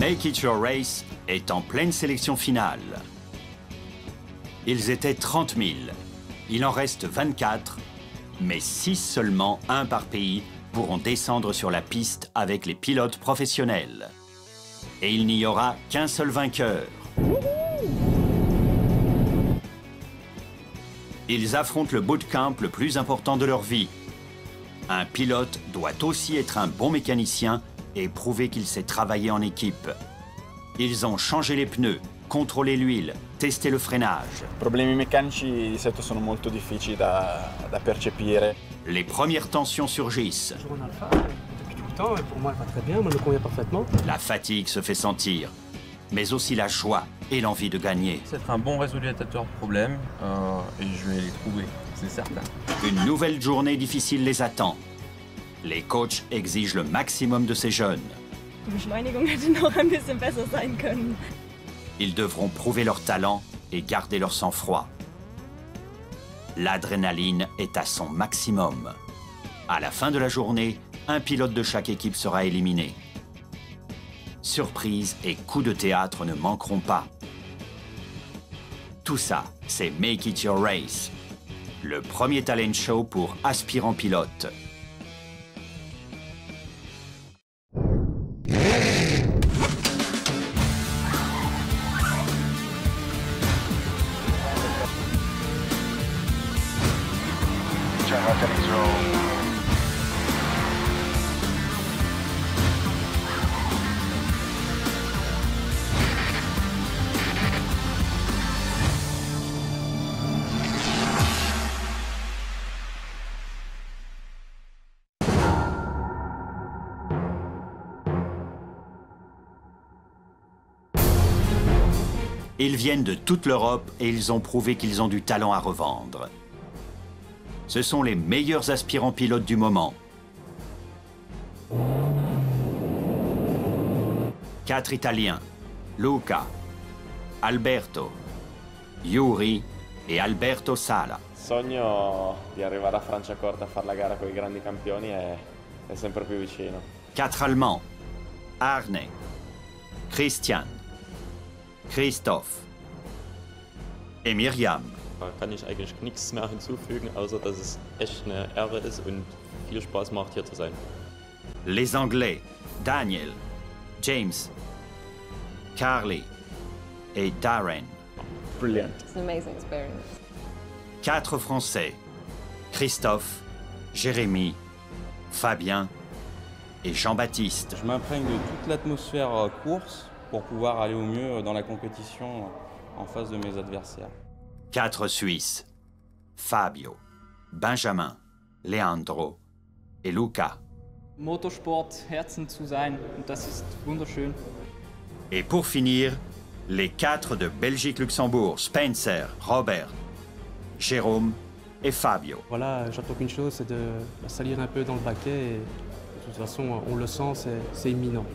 Make It Your Race est en pleine sélection finale. Ils étaient 30 000. Il en reste 24, mais 6 seulement, un par pays, pourront descendre sur la piste avec les pilotes professionnels. Et il n'y aura qu'un seul vainqueur. Ils affrontent le bootcamp le plus important de leur vie. Un pilote doit aussi être un bon mécanicien et prouver qu'il sait travailler en équipe. Ils ont changé les pneus, contrôlé l'huile, testé le freinage. I problemi meccanici di solito sono molto difficili da percepire. Les premières tensions surgissent. On a le phare depuis tout le temps et pour moi elle va très bien, elle me convient parfaitement. La fatigue se fait sentir, mais aussi la joie et l'envie de gagner. C'est un bon résoluteur de problèmes et je vais les trouver, c'est certain. Une nouvelle journée difficile les attend. Les coachs exigent le maximum de ces jeunes. Die Beschleunigung hätte noch ein bisschen besser sein können. Ils devront prouver leur talent et garder leur sang-froid. L'adrénaline est à son maximum. À la fin de la journée, un pilote de chaque équipe sera éliminé. Surprises et coups de théâtre ne manqueront pas. Tout ça, c'est Make It Your Race, le premier talent show pour aspirants pilotes. Ils viennent de toute l'Europe et ils ont prouvé qu'ils ont du talent à revendre. Ce sont les meilleurs aspirants pilotes du moment. 4 Italiens, Luca, Alberto, Yuri et Alberto Sala. Il sogno di arrivare a Franciacorta a fare la gara con i grandi campioni è sempre più vicino. 4 Allemands, Arne, Christian, Christoph et Myriam. Da kann ich eigentlich nichts mehr hinzufügen, außer dass es echt eine Ehre ist und viel Spaß macht, hier zu sein. Les Anglais, Daniel, James, Carly et Darren. Brilliant. It's an amazing experience. 4 Français, Christophe, Jérémy, Fabien et Jean-Baptiste. Je m'imprègne de toute l'atmosphère course pour pouvoir aller au mieux dans la compétition en face de mes adversaires. 4 Suisses, Fabio, Benjamin, Leandro et Luca. Motorsport, Herzen zu sein und das ist wunderschön. Et pour finir, les 4 de Belgique-Luxembourg, Spencer, Robert, Jérôme et Fabio. Voilà, j'attends qu'une chose, c'est de salir un peu dans le baquet et de toute façon, on le sent, c'est imminent.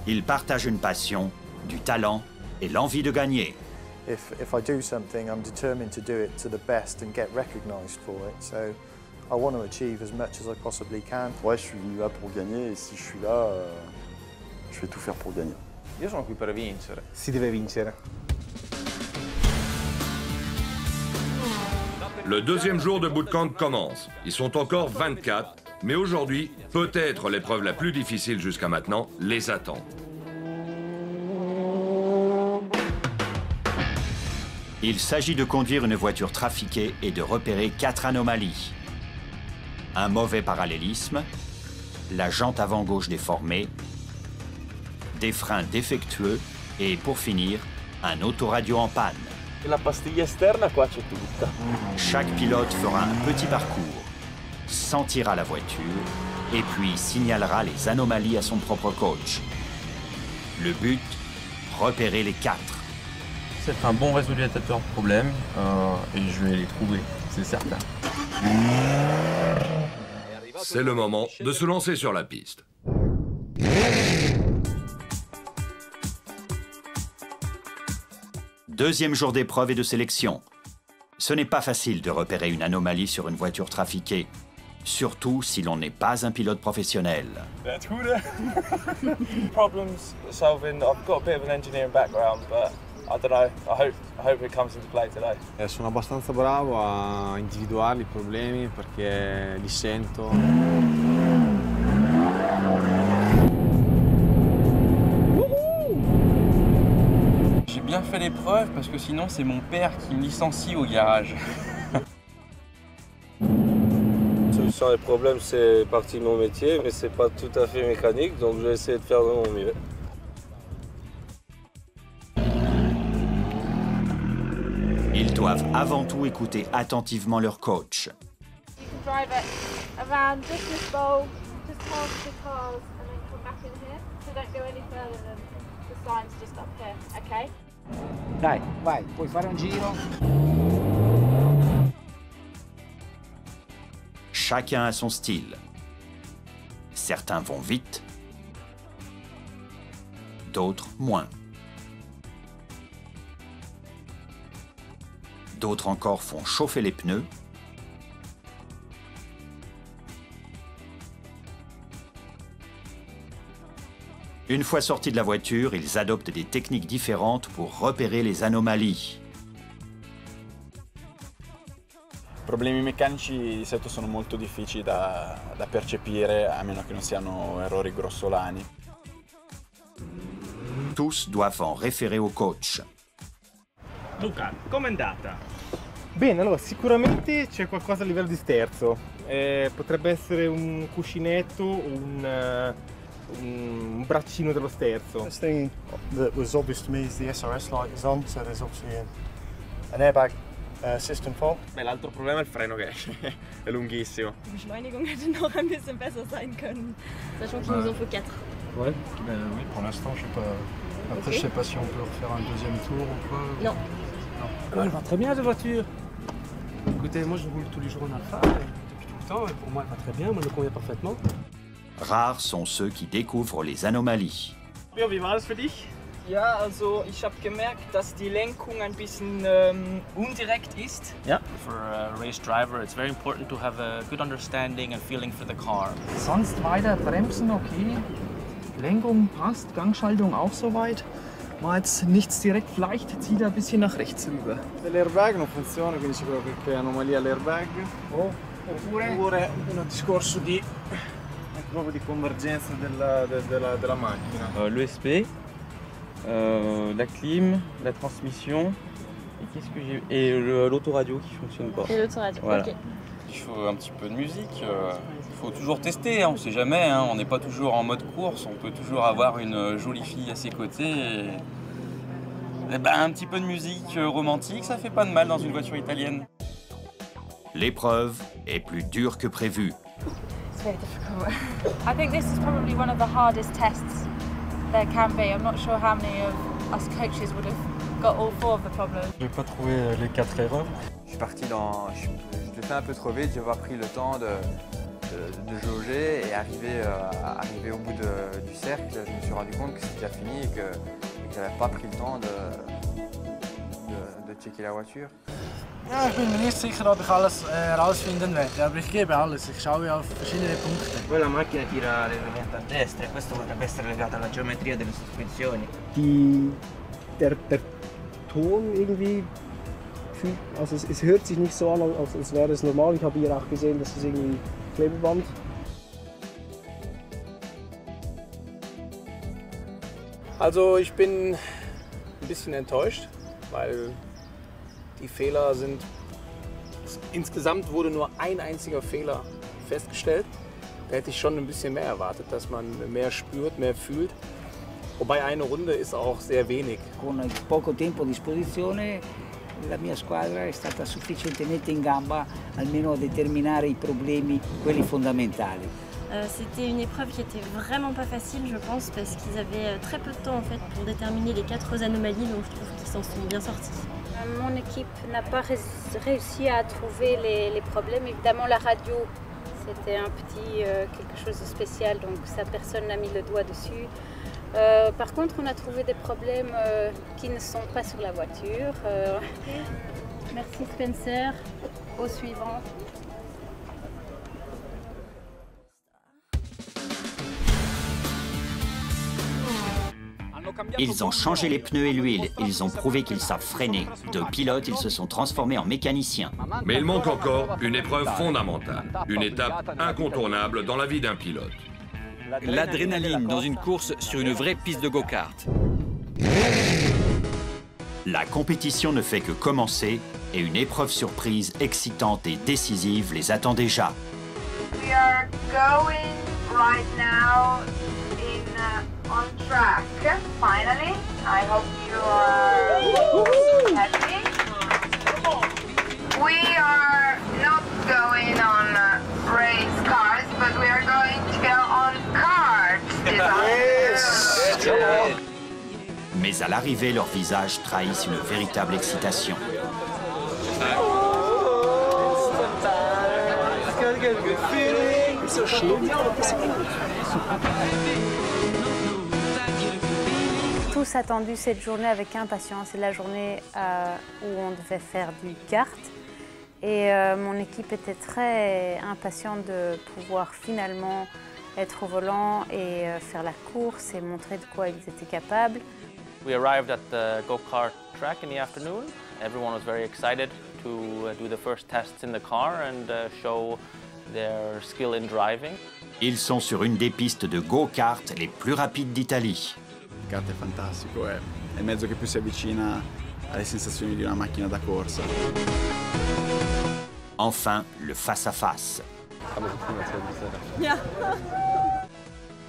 Ils partagent une passion, du talent et l'envie de gagner. If I do something, I'm determined to do it to the best and get recognised for it. So I want to achieve as much as I possibly can. Ouais, je suis venu là pour gagner et si je suis là, je vais tout faire pour gagner. Io sono qui per vincere. Si deve vincere. Le deuxième jour de bootcamp commence. Ils sont encore 24, mais aujourd'hui, peut-être l'épreuve la plus difficile jusqu'à maintenant les attend. Il s'agit de conduire une voiture trafiquée et de repérer 4 anomalies. Un mauvais parallélisme, la jante avant gauche déformée, des freins défectueux et, pour finir, un autoradio en panne. La pastiglia esterna, qua c'è tutta. Chaque pilote fera un petit parcours, sentira la voiture et puis signalera les anomalies à son propre coach. Le but, repérer les 4. C'est un bon résoluteur de problèmes et je vais les trouver, c'est certain. C'est le moment de se lancer sur la piste. Deuxième jour d'épreuve et de sélection. Ce n'est pas facile de repérer une anomalie sur une voiture trafiquée. surtout si l'on n'est pas un pilote professionnel. That's cool. Problems solving, I've got a bit of an engineering background, but I don't know, I hope it comes into play today. Sono abbastanza bravo a individuare i problemi perché li sento. J'ai bien fait l'épreuve parce que sinon c'est mon père qui me licencie au garage. Solution des problèmes, c'est partie de mon métier, mais c'est pas tout à fait mécanique, donc je vais essayer de faire de mon mieux. Ils doivent avant tout écouter attentivement leur coach. You can drive it around just this bowl, just past the cars, and then come back in here. So don't go any further than the sign's just up here, okay? Dai, vai, puoi fare un giro. Chacun a son style. Certains vont vite, d'autres moins. D'autres encore font chauffer les pneus. Une fois sortis de la voiture, ils adoptent des techniques différentes pour repérer les anomalies. I problemi meccanici di solito sono molto difficili da percepire, a meno che non siano errori grossolani. Tous doivent en référer au coach. Luca, com'è andata? Bene, allora sicuramente c'è qualcosa a livello di sterzo. Potrebbe essere un cuscinetto, un braccino dello sterzo. First thing that was obvious to me is the SRS light is on, so there's obviously an airbag system fault. Beh, l'altro problema è il freno che è lunghissimo. Die Beschleunigung hätte noch ein bisschen besser sein können, sachant qu'il nous en faut 4. Ouais, oui, pour l'instant, je sais pas. Après, Ok. je sais pas si on peut refaire un deuxième tour ou quoi. Non. Elle va très bien, cette voiture. Écoutez, moi je roule tous les jours en Alpha, depuis tout le temps, et pour moi elle va très bien, moi elle me convient parfaitement. Rares sont ceux qui découvrent les anomalies. Ja, wie war das für dich? Ja, also ich habe gemerkt, dass die Lenkung ein bisschen undirekt ist. Ja. For a race driver, it's very important to have a good understanding and feeling for the car. Sonst weiter bremsen, okay. Lenkung passt, Gangschaltung auch soweit. Ma jetzt nichts direkt, vielleicht zieht er ein bisschen nach rechts rüber. L'airbag non funziona, quindi ci credo che è anomalia all'airbag. Oppure un discorso di proprio di convergenza della macchina. L'ESP, la clim, la transmission, et qu'est-ce que j'ai... Et l'autoradio qui fonctionne pas. Et l'autoradio, voilà. ok. Il faut un petit peu de musique, il faut toujours tester, hein, on ne sait jamais, hein, on n'est pas toujours en mode course, on peut toujours avoir une jolie fille à ses côtés. Et ben, un petit peu de musique romantique, ça fait pas de mal dans une voiture italienne. L'épreuve est plus dure que prévu. It's very difficult. I think this is probably one of the hardest tests there can be. I'm not sure how many of us coaches would have got all 4 of the problems. J'ai pas trouvé les 4 erreurs. Je suis parti dans... Je l'ai fait un peu trop vite, j'ai pas pris le temps de jauger et arriver au bout du cercle, je me suis rendu compte que c'était déjà fini et que j'avais pas pris le temps de checker la voiture. Ja, ich bin mir nicht sicher, ob ich alles rausfinden werde, aber ich gebe alles. Ich schaue auf verschiedene Punkte. Poi la macchina tira leggermente a destra e questo potrebbe essere legato alla geometria delle sospensioni. Der Ton irgendwie, also es hört sich nicht so an, als wäre es normal. Ich habe hier auch gesehen, dass es irgendwie Klebeband. Also ich bin ein bisschen enttäuscht, weil die Fehler sind... Insgesamt wurde nur ein einziger Fehler festgestellt. Da hätte ich schon ein bisschen mehr erwartet, dass man mehr spürt, mehr fühlt. Wobei eine Runde ist auch sehr wenig. Con poco tempo a disposizione la mia squadra è stata sufficientemente in gamba almeno a determinare i problemi, quelli fondamentali. C'était une épreuve qui était vraiment pas facile, je pense, parce qu'ils avaient très peu de temps en fait pour déterminer les 4 anomalies, donc je trouve qu'ils s'en sont bien sortis. Mon équipe n'a pas réussi à trouver les problèmes. Évidemment, la radio, c'était un petit quelque chose de spécial, donc ça, personne n'a mis le doigt dessus. Par contre, on a trouvé des problèmes qui ne sont pas sur la voiture. Merci Spencer. Au suivant. Ils ont changé les pneus et l'huile, ils ont prouvé qu'ils savent freiner. De pilotes, ils se sont transformés en mécaniciens. Mais il manque encore une épreuve fondamentale, une étape incontournable dans la vie d'un pilote. L'adrénaline dans une course sur une vraie piste de go-kart. La compétition ne fait que commencer et une épreuve surprise, excitante et décisive les attend déjà. We are going right now on track. Finally, I hope you are happy. We are not going on race cars, but we are going to go on karts. Mais à l'arrivée, leurs visages trahissent une véritable excitation. Tous attendu cette journée avec impatience. C'est la journée où on devait faire du kart. Et mon équipe était très impatiente de pouvoir finalement être au volant et faire la course et montrer de quoi ils étaient capables. We arrived at the go-kart track in the afternoon. Everyone was very excited to do the first tests in the car and show their skill in driving. Ils sont sur une des pistes de go-kart les plus rapides d'Italie. Il kart è fantastico, è il mezzo che più si avvicina alle sensazioni di una macchina da corsa. Enfin, le face-à-face.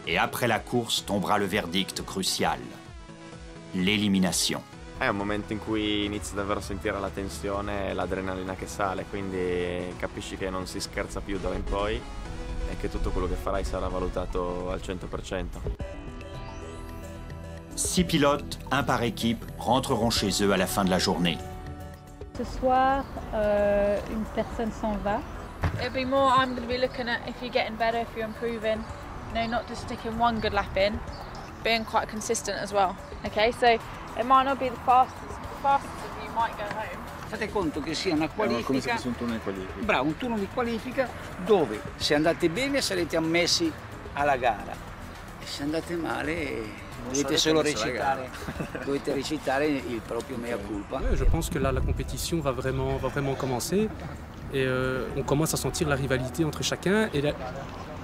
Et après la course tombera le verdict crucial. L'élimination. È un momento in cui inizi davvero a sentire la tensione e l'adrenalina che sale, quindi capisci che non si scherza più d'ora in poi e che tutto quello che farai sarà valutato al 100%. 6 pilotes, un par équipe, rentreront chez eux à la fin de la journée. Ce soir, une personne s'en va. It'll be more, I'm going to be looking at if you're getting better, if you're improving. You know, not just sticking one good lap in, being quite consistent as well. Okay, so it might not be the fastest you might go home. Fate conto che sia una qualifica, come se fosse un turno di qualifica. Bravo, un turno di qualifica dove se andate bene sarete ammessi alla gara e se andate male dovete solo recitare, dovete recitare il proprio mea culpa. Ouais, je pense que là la compétition va vraiment commencer et on commence à sentir la rivalité entre chacun et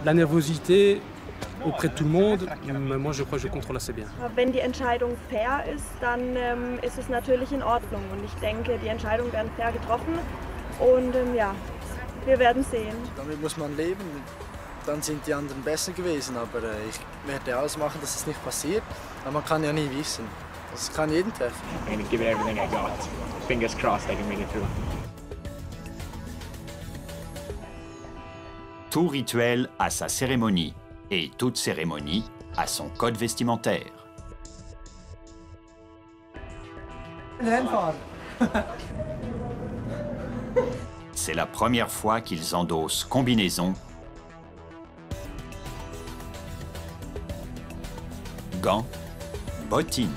la nervosité auprès de tout le monde, moi je crois que je contrôle assez bien. Wenn die Entscheidung fair ist, dann ist es natürlich in Ordnung und ich denke, die Entscheidungen werden fair getroffen und ja, wir werden sehen. Damit muss man leben, dann sind die anderen besser gewesen, aber ich werde alles machen, dass es nicht passiert, aber man kann ja nie wissen. Das kann jeden treffen. I'm gonna give it everything I got. Fingers crossed I can make it through. Tout rituel a sa cérémonie. Et toute cérémonie a son code vestimentaire. C'est la première fois qu'ils endossent combinaison, gants, bottines.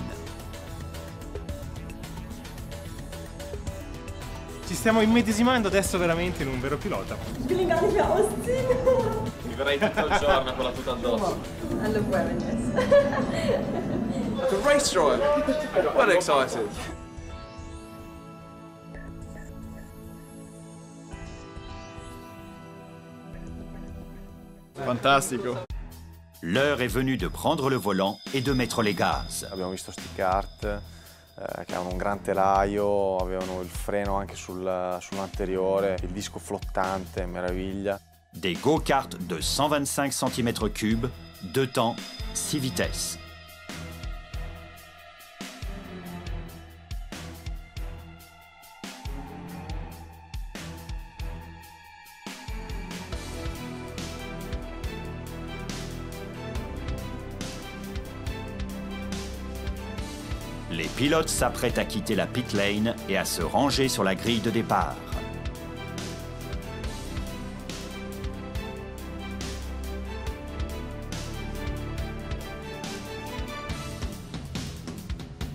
Ci stiamo immedesimando adesso veramente in un vero pilota. Ich will ihn gar nicht mehr ausziehen. Vivrei tutto il giorno con la tuta addosso. I love wearing this. Like a race driver. What excited. Fantastico. L'heure est venue de prendre le volant et de mettre les gaz. Abbiamo visto sti kart che avevano un gran telaio, avevano il freno anche sull'anteriore, il disco flottante, meraviglia. Des go-karts de 125 cm3, 2 temps, 6 vitesses. Les pilotes s'apprêtent à quitter la pit lane et à se ranger sur la grille de départ.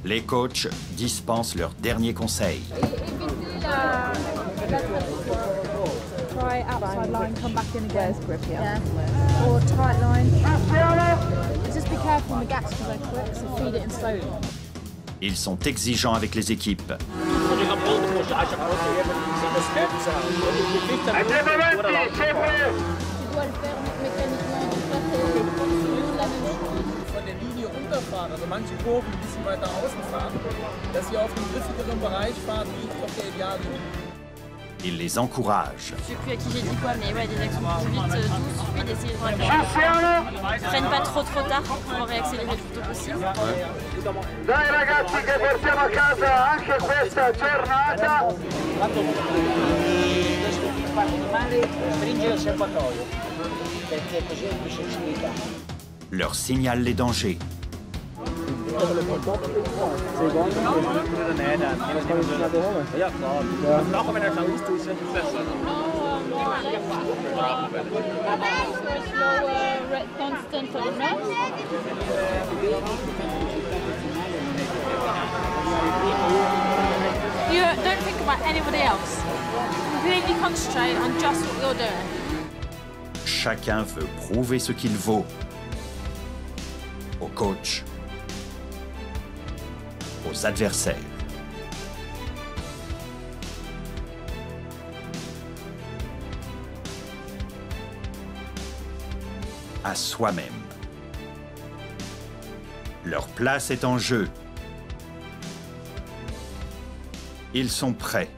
Les coachs dispensent leurs derniers conseils. Try outside line, come back in again. Grip here. Yeah. Or tight line. Just be be careful on the gas because I quit, so feed it in slowly. Ils sont exigeants avec les équipes. Von der Linie runterfahren, also manche Kurven ein bisschen weiter außen fahren, dass ihr auf dem griffigeren Bereich fahrt, liegt auf der Ideallinie. Il les encourage. Je sais plus à qui j'ai dit quoi, mais ouais, des actions plus vite, douces, fluides, essayer de réaccélérer. Freine pas trop tard pour réaccélérer le plus tôt possible. Dai ragazzi che portiamo a casa anche questa giornata. Stringi il serbatoio, perché così è più sensibilità. Leur signale les dangers. You don't think about anybody else. Completely concentrate on just what you're doing. Chacun veut prouver ce qu'il vaut. Au coach, aux adversaires. À soi-même. Leur place est en jeu. Ils sont prêts.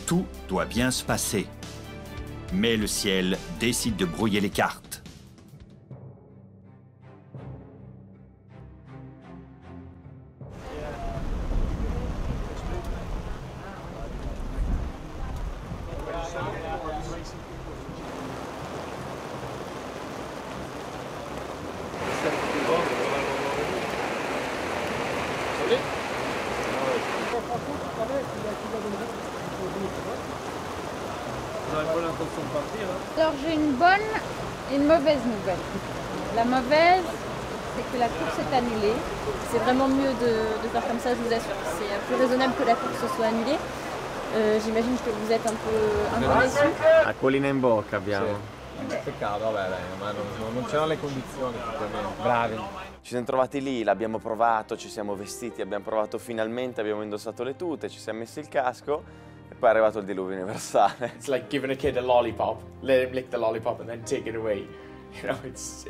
Tout doit bien se passer. Mais le ciel décide de brouiller les cartes. Alors j'ai une bonne et une mauvaise nouvelle. La mauvaise, c'est que la course est annulée. C'est vraiment mieux de faire comme ça, je vous assure. C'est plus raisonnable que la course soit annulée. J'imagine que vous êtes un peu déçus. Acquolina in bocca abbiamo. Peccato, vabbè, dai, ma non c'erano le condizioni, bravi. Ci siamo trovati lì, l'abbiamo provato, ci siamo vestiti, abbiamo provato finalmente, abbiamo indossato le tute, ci siamo messi il casco e poi è arrivato il diluvio universale. It's like giving a kid a lollipop, let him lick the lollipop and then take it away. You know, it's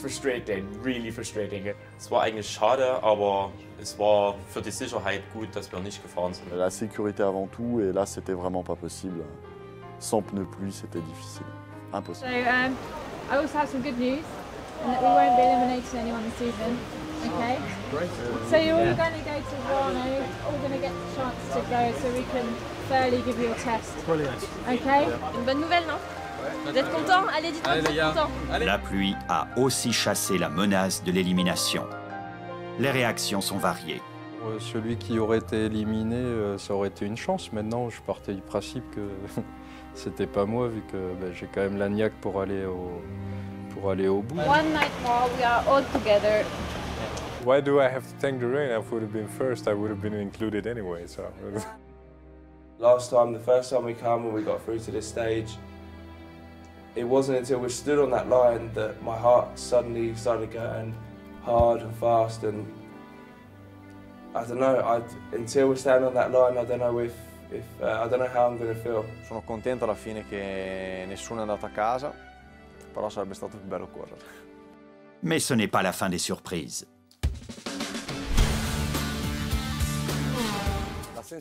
frustrating, really frustrating. Es war eigentlich schade, aber es war für die Sicherheit gut, dass wir nicht gefahren sind. La sécurité avant tout, et là c'était vraiment pas possible. Sans pneus pluie, c'était difficile, impossible. So I also have some good news, and that we won't be eliminating anyone this season. Okay. So you're all going to go to Warno, all going to get the chance to go, so we can fairly give you a test. Brilliant. Okay. Une bonne nouvelle, non? Vous êtes contents? Allez, dites-moi que vous êtes contents. La pluie a aussi chassé la menace de l'élimination. Les réactions sont variées. Celui qui aurait été éliminé, ça aurait été une chance. Maintenant, je partais du principe que c'était pas moi, vu que j'ai quand même la niaque pour aller au bout. One night more, we are all together. Why do I have to thank the rain? If I would have been first, I would have been included anyway. So. Last time, the first time we came and we got through to this stage, it wasn't until we stood on that line that my heart suddenly started going hard and fast, and I don't know, until we stand on that line, I don't know I don't know how I'm going to feel. Sono contento alla fine che nessuno è andato a casa, però sarebbe stato più bello correre. Mais ce n'est pas la fin des surprises.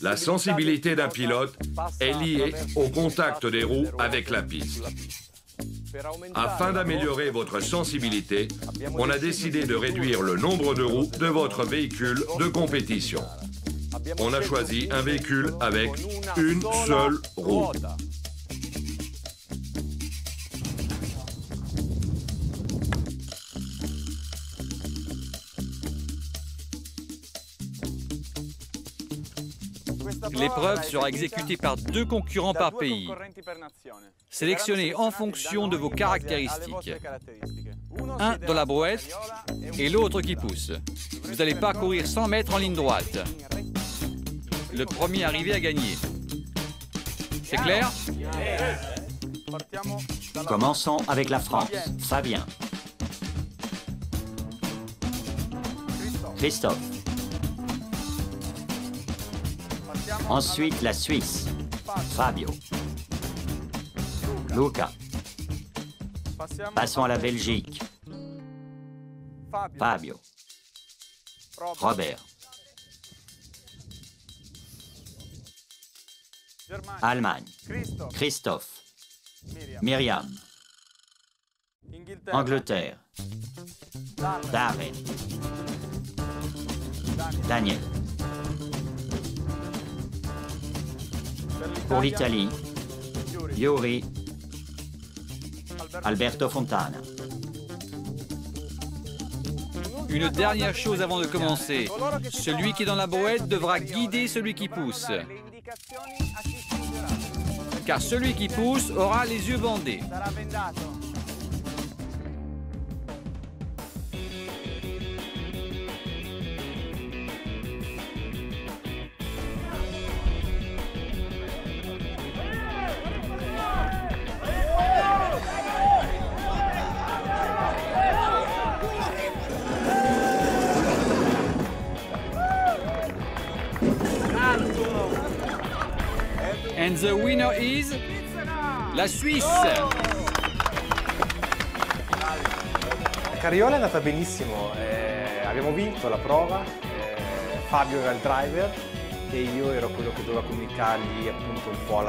La sensibilité d'un pilote est liée au contact des roues avec la piste. Afin d'améliorer votre sensibilité, on a décidé de réduire le nombre de roues de votre véhicule de compétition. On a choisi un véhicule avec une seule roue. L'épreuve sera exécutée par 2 concurrents par pays, sélectionnés en fonction de vos caractéristiques. Un dans la brouette et l'autre qui pousse. Vous allez parcourir 100 mètres en ligne droite. Le premier arrivé a gagné. C'est clair? Commençons avec la France. Fabien. Christophe. Ensuite, la Suisse. Fabio. Luca. Passons à la Belgique. Fabio. Robert. Allemagne. Christophe. Myriam. Angleterre. Darren. Daniel. Pour l'Italie, Yuri. Alberto Fontana. Une dernière chose avant de commencer. Celui qui est dans la brouette devra guider celui qui pousse. Car celui qui pousse aura les yeux bandés. And the winner is la Suisse. La carriola è andata benissimo, abbiamo vinto la prova, Fabio era il driver e io ero quello che doveva comunicargli appunto un po'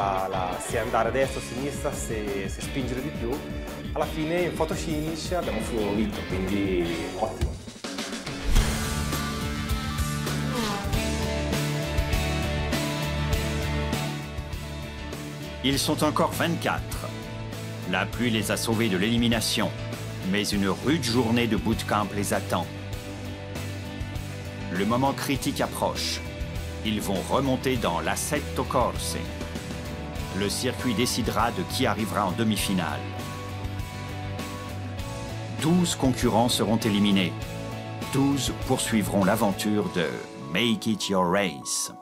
se andare a destra o a sinistra, se spingere di più. Alla fine in photo finish abbiamo vinto, quindi ottimo. Ils sont encore 24. La pluie les a sauvés de l'élimination, mais une rude journée de bootcamp les attend. Le moment critique approche. Ils vont remonter dans l'Assetto Corse. Le circuit décidera de qui arrivera en demi-finale. 12 concurrents seront éliminés. 12 poursuivront l'aventure de Make It Your Race.